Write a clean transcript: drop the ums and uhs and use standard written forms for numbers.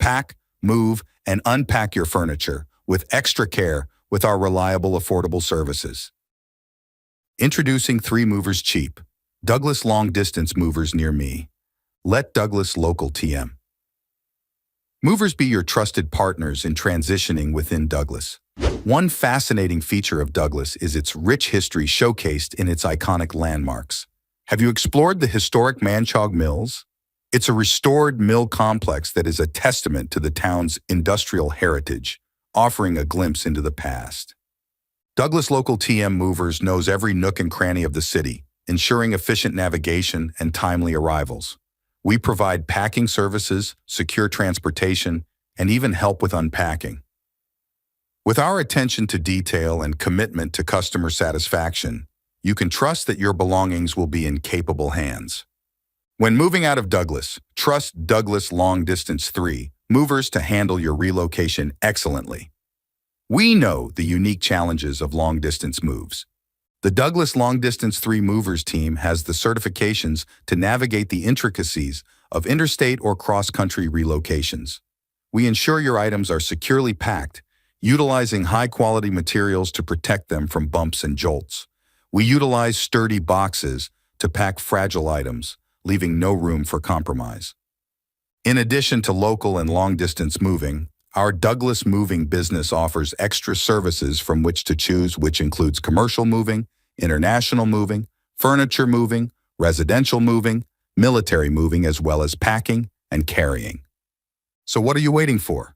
pack, move, and unpack your furniture with extra care with our reliable, affordable services. Introducing 3 Movers Cheap, Douglas Long Distance Movers Near Me. Let Douglas Local TM. Movers be your trusted partners in transitioning within Douglas. One fascinating feature of Douglas is its rich history showcased in its iconic landmarks. Have you explored the historic Manchog Mills? It's a restored mill complex that is a testament to the town's industrial heritage, offering a glimpse into the past. Douglas Local TM Movers knows every nook and cranny of the city, ensuring efficient navigation and timely arrivals. We provide packing services, secure transportation, and even help with unpacking. With our attention to detail and commitment to customer satisfaction, you can trust that your belongings will be in capable hands. When moving out of Douglas, trust Douglas Long Distance 3 Movers to handle your relocation excellently. We know the unique challenges of long-distance moves. The Douglas Long Distance 3 Movers team has the certifications to navigate the intricacies of interstate or cross-country relocations. We ensure your items are securely packed, utilizing high-quality materials to protect them from bumps and jolts. We utilize sturdy boxes to pack fragile items, leaving no room for compromise. In addition to local and long-distance moving, our Douglas Moving business offers extra services from which to choose, which includes commercial moving, international moving, furniture moving, residential moving, military moving, as well as packing and carrying. So what are you waiting for?